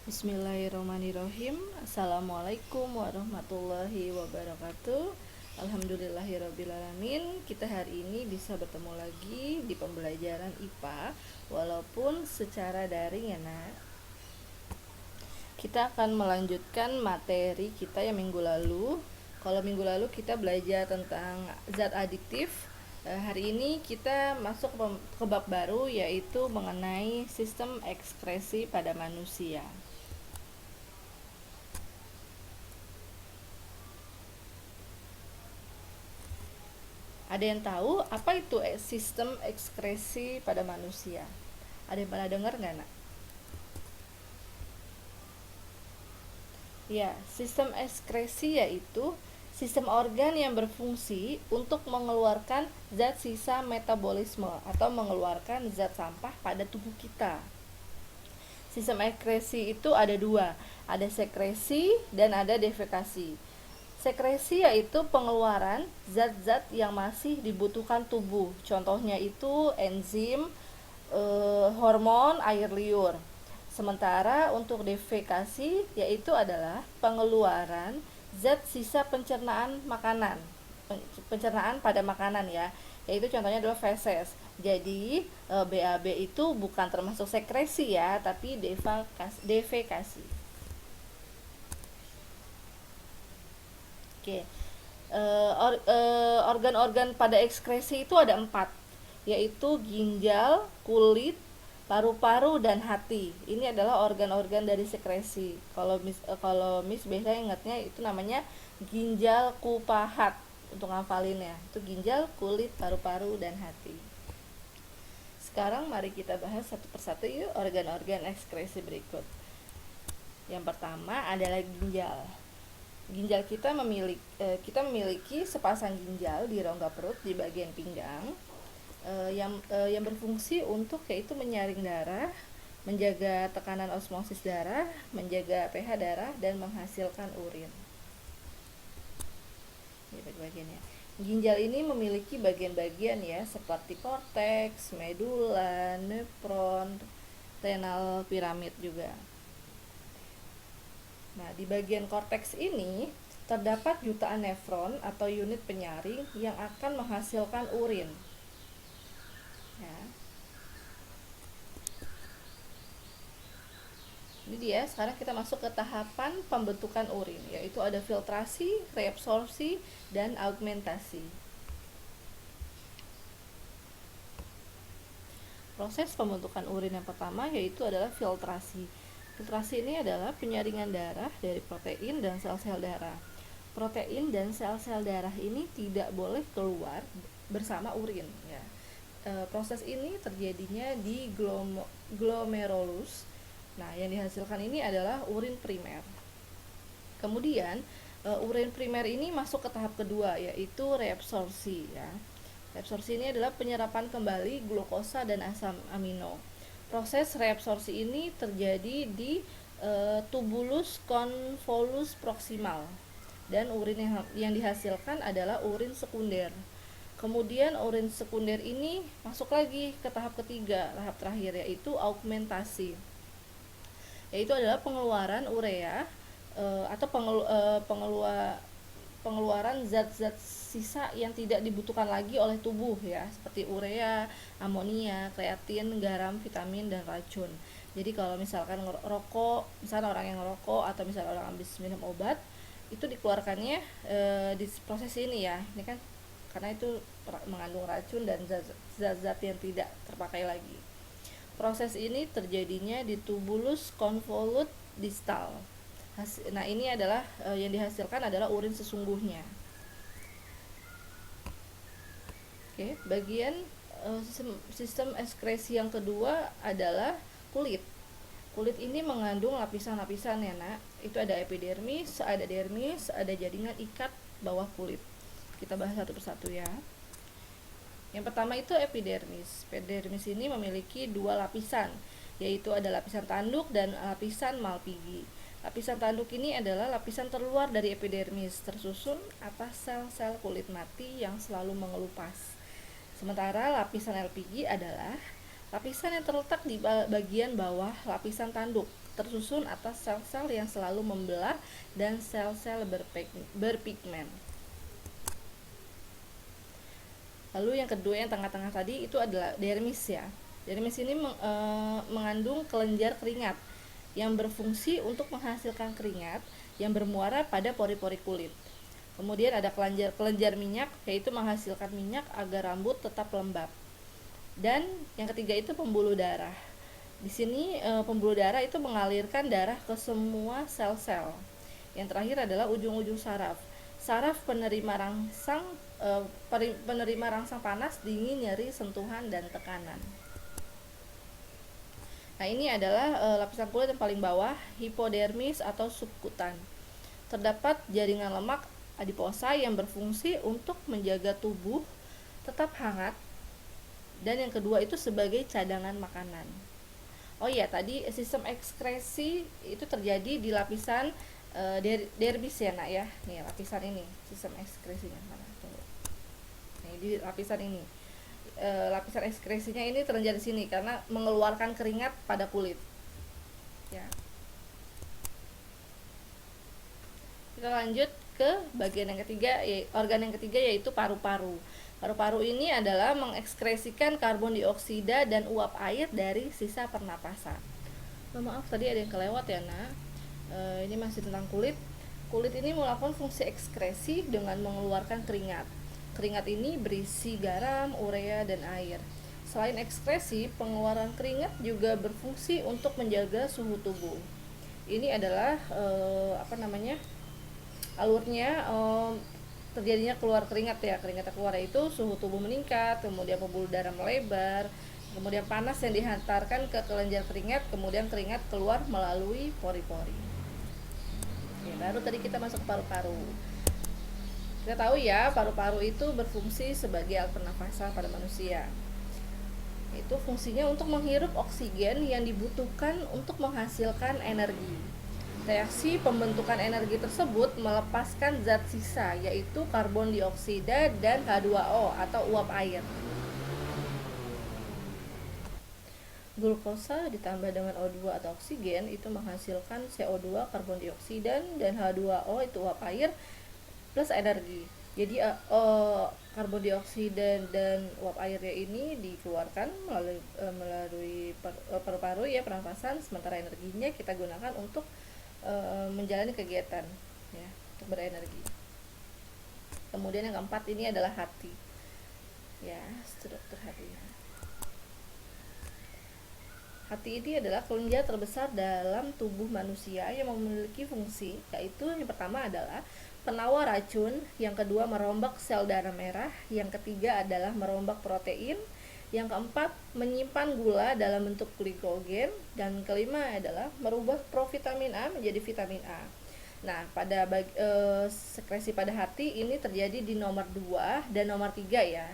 Bismillahirrahmanirrahim. Assalamualaikum warahmatullahi wabarakatuh. Alhamdulillahirrabbilalamin. Kita hari ini bisa bertemu lagi di pembelajaran IPA walaupun secara daring ya nak. Kita akan melanjutkan materi kita yang minggu lalu. Kalau minggu lalu kita belajar tentang zat adiktif, hari ini kita masuk ke bab baru, yaitu mengenai sistem ekskresi pada manusia. Ada yang tahu apa itu sistem ekskresi pada manusia? Ada yang pernah dengar nggak nak? Ya, sistem ekskresi yaitu sistem organ yang berfungsi untuk mengeluarkan zat sisa metabolisme atau mengeluarkan zat sampah pada tubuh kita. Sistem ekskresi itu ada dua, ada sekresi dan ada defekasi. Sekresi yaitu pengeluaran zat-zat yang masih dibutuhkan tubuh. Contohnya itu enzim, hormon, air liur. Sementara untuk defekasi yaitu adalah pengeluaran zat sisa pencernaan makanan. Pencernaan pada makanan ya. Yaitu contohnya adalah feses. Jadi BAB itu bukan termasuk sekresi ya, tapi defekasi. Oke, organ-organ pada ekskresi itu ada 4, yaitu ginjal, kulit, paru-paru, dan hati. Ini adalah organ-organ dari sekresi. Kalau Miss biasanya ingatnya itu namanya ginjal kupahat untuk ngafalinnya. Itu ginjal, kulit, paru-paru, dan hati. Sekarang mari kita bahas satu persatu yuk organ-organ ekskresi berikut. Yang pertama adalah ginjal. Ginjal kita memiliki sepasang ginjal di rongga perut di bagian pinggang yang berfungsi untuk yaitu menyaring darah, menjaga tekanan osmosis darah, menjaga pH darah, dan menghasilkan urin. Ini bagian-bagiannya. Ginjal ini memiliki bagian-bagian ya seperti korteks, medula, nefron, renal piramid juga. Nah, di bagian korteks ini terdapat jutaan nefron atau unit penyaring yang akan menghasilkan urin. Ya. Ini dia, sekarang kita masuk ke tahapan pembentukan urin, yaitu ada filtrasi, reabsorpsi, dan augmentasi. Proses pembentukan urin yang pertama yaitu adalah filtrasi. Filtrasi ini adalah penyaringan darah dari protein dan sel-sel darah. Protein dan sel-sel darah ini tidak boleh keluar bersama urin ya. Proses ini terjadinya di glomerulus. Nah, yang dihasilkan ini adalah urin primer. Kemudian urin primer ini masuk ke tahap kedua, yaitu reabsorpsi ya. Reabsorpsi ini adalah penyerapan kembali glukosa dan asam amino. Proses reabsorpsi ini terjadi di tubulus convolvulus proximal, dan urin yang dihasilkan adalah urin sekunder. Kemudian urin sekunder ini masuk lagi ke tahap ketiga, tahap terakhir, yaitu augmentasi, yaitu adalah pengeluaran urea atau pengeluaran zat-zat sisa yang tidak dibutuhkan lagi oleh tubuh ya, seperti urea, amonia, kreatin, garam, vitamin, dan racun. Jadi kalau misalkan rokok, misalnya orang yang ngerokok atau misalnya orang habis minum obat, itu dikeluarkannya di proses ini ya. Ini kan karena itu mengandung racun dan zat-zat yang tidak terpakai lagi. Proses ini terjadinya di tubulus convolute distal. Nah, ini adalah yang dihasilkan adalah urin sesungguhnya. Oke, bagian sistem ekskresi yang kedua adalah kulit. Kulit ini mengandung lapisan-lapisan ya nak. Itu ada epidermis, ada dermis, ada jaringan ikat bawah kulit. Kita bahas satu persatu ya. Yang pertama itu epidermis. Epidermis ini memiliki dua lapisan, yaitu ada lapisan tanduk dan lapisan malpighi. Lapisan tanduk ini adalah lapisan terluar dari epidermis, tersusun atas sel-sel kulit mati yang selalu mengelupas. Sementara lapisan LPG adalah lapisan yang terletak di bagian bawah lapisan tanduk. tersusun atas sel-sel yang selalu membelah dan sel-sel berpigmen. Lalu yang kedua yang tengah-tengah tadi itu adalah dermis ya. Dermis ini mengandung kelenjar keringat yang berfungsi untuk menghasilkan keringat yang bermuara pada pori-pori kulit. Kemudian ada kelenjar minyak, yaitu menghasilkan minyak agar rambut tetap lembab. Dan yang ketiga itu pembuluh darah. Di sini pembuluh darah itu mengalirkan darah ke semua sel-sel. Yang terakhir adalah ujung-ujung saraf. Saraf penerima rangsang panas, dingin, nyeri, sentuhan, dan tekanan. Nah, ini adalah lapisan kulit yang paling bawah, hipodermis atau subkutan. Terdapat jaringan lemak adiposa yang berfungsi untuk menjaga tubuh tetap hangat, dan yang kedua itu sebagai cadangan makanan. Oh iya, tadi sistem ekskresi itu terjadi di lapisan dermis ya nak ya. Nih lapisan ini sistem ekskresinya mana? Tunggu. Nih di lapisan ini. Lapisan ekskresinya ini terjadi di sini karena mengeluarkan keringat pada kulit. Ya. Kita lanjut ke bagian yang ketiga, organ yang ketiga yaitu paru-paru. Paru-paru ini adalah mengekskresikan karbon dioksida dan uap air dari sisa pernapasan. Maaf tadi ada yang kelewat ya nak. Ini masih tentang kulit. Kulit ini melakukan fungsi ekskresi dengan mengeluarkan keringat. Keringat ini berisi garam, urea, dan air. Selain ekskresi, pengeluaran keringat juga berfungsi untuk menjaga suhu tubuh. Ini adalah alurnya terjadinya keluar keringat ya. Keringat keluar itu suhu tubuh meningkat, kemudian pembuluh darah melebar, kemudian panas yang dihantarkan ke kelenjar keringat, kemudian keringat keluar melalui pori-pori. Oke, baru tadi kita masuk ke paru-paru. Kita tahu ya, paru-paru itu berfungsi sebagai alat pernafasan pada manusia. Itu fungsinya untuk menghirup oksigen yang dibutuhkan untuk menghasilkan energi. Reaksi pembentukan energi tersebut melepaskan zat sisa, yaitu karbon dioksida dan H2O atau uap air. Glukosa ditambah dengan O2 atau oksigen itu menghasilkan CO2, karbon dioksida, dan H2O itu uap air plus energi. Jadi karbon dioksida dan uap airnya ini dikeluarkan melalui paru-paru ya, pernapasan, sementara energinya kita gunakan untuk menjalani kegiatan ya, untuk berenergi. Kemudian yang keempat ini adalah hati ya, struktur hati. Hati ini adalah kelenjar terbesar dalam tubuh manusia yang memiliki fungsi, yaitu yang pertama adalah penawar racun, yang kedua merombak sel darah merah, yang ketiga adalah merombak protein, yang keempat menyimpan gula dalam bentuk glikogen, dan kelima adalah merubah provitamin A menjadi vitamin A. Nah, pada sekresi pada hati ini terjadi di nomor 2 dan nomor 3 ya,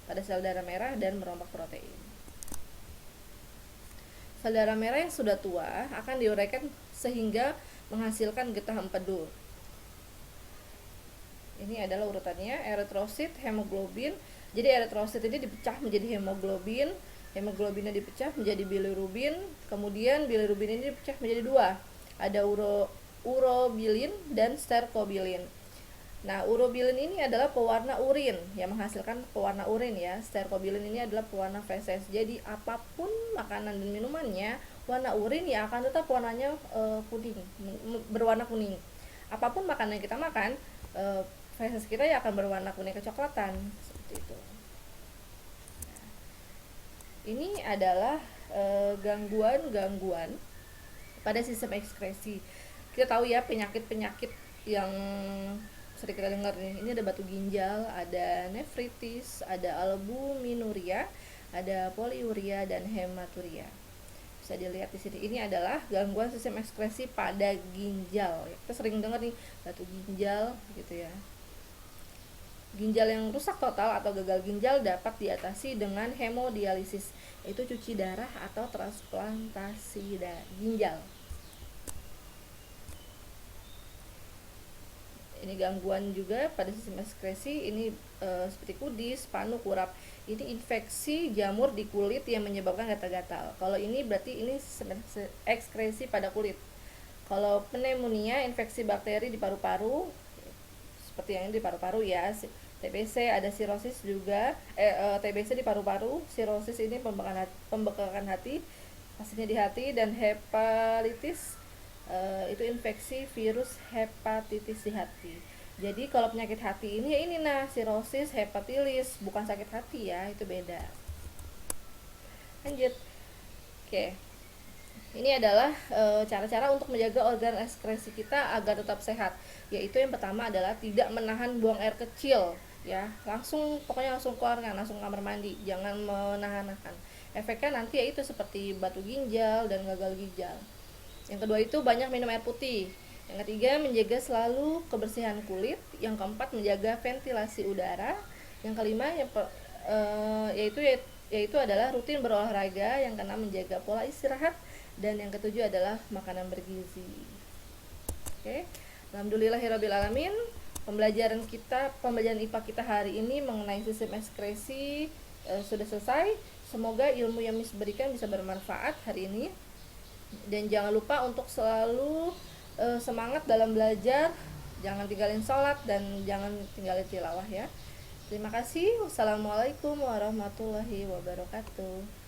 pada sel darah merah dan merombak protein. Sel darah merah yang sudah tua akan diuraikan sehingga menghasilkan getah empedu. Ini adalah urutannya: eritrosit, hemoglobin. Jadi eritrosit ini dipecah menjadi hemoglobin, hemoglobinnya dipecah menjadi bilirubin, kemudian bilirubin ini dipecah menjadi dua, ada urobilin dan sterkobilin. Nah, urobilin ini adalah pewarna urin yang menghasilkan pewarna urin ya. Sterkobilin ini adalah pewarna feses. Jadi apapun makanan dan minumannya, warna urin ya akan tetap warnanya kuning, berwarna kuning. Apapun makanan yang kita makan, feses kita ya akan berwarna kuning kecoklatan seperti itu. Nah, ini adalah gangguan-gangguan pada sistem ekskresi. Kita tahu ya penyakit-penyakit yang sering kita dengar nih. Ini ada batu ginjal, ada nefritis, ada albuminuria, ada poliuria dan hematuria. Bisa dilihat di sini. Ini adalah gangguan sistem ekskresi pada ginjal. Kita sering dengar nih batu ginjal gitu ya. Ginjal yang rusak total atau gagal ginjal dapat diatasi dengan hemodialisis, yaitu cuci darah atau transplantasi ginjal. Ini gangguan juga pada sistem ekskresi, ini seperti kudis, panu, kurap. Ini infeksi jamur di kulit yang menyebabkan gatal-gatal. Kalau ini berarti ini sistem ekskresi pada kulit. Kalau pneumonia, infeksi bakteri di paru-paru, seperti yang di paru-paru ya. TBC ada sirosis juga, TBC di paru-paru, sirosis ini pembekakan hati, pastinya di hati, dan hepatitis itu infeksi virus hepatitis di hati. Jadi kalau penyakit hati ini ya ini nah, sirosis, hepatitis, bukan sakit hati ya, itu beda. Lanjut. Oke. Ini adalah cara-cara untuk menjaga organ ekskresi kita agar tetap sehat. Yaitu yang pertama adalah tidak menahan buang air kecil, ya. Pokoknya langsung keluarkan, langsung kamar mandi, jangan menahan-nahan. Efeknya nanti yaitu seperti batu ginjal dan gagal ginjal. Yang kedua itu banyak minum air putih. Yang ketiga menjaga selalu kebersihan kulit. Yang keempat menjaga ventilasi udara. Yang kelima yaitu adalah rutin berolahraga. Yang keenam menjaga pola istirahat, dan yang ketujuh adalah makanan bergizi. Oke. Alhamdulillahirabbil alamin. Pembelajaran IPA kita hari ini mengenai sistem ekskresi sudah selesai. Semoga ilmu yang Miss berikan bisa bermanfaat hari ini. Dan jangan lupa untuk selalu semangat dalam belajar, jangan tinggalin sholat, dan jangan tinggalin tilawah ya. Terima kasih. Wassalamualaikum warahmatullahi wabarakatuh.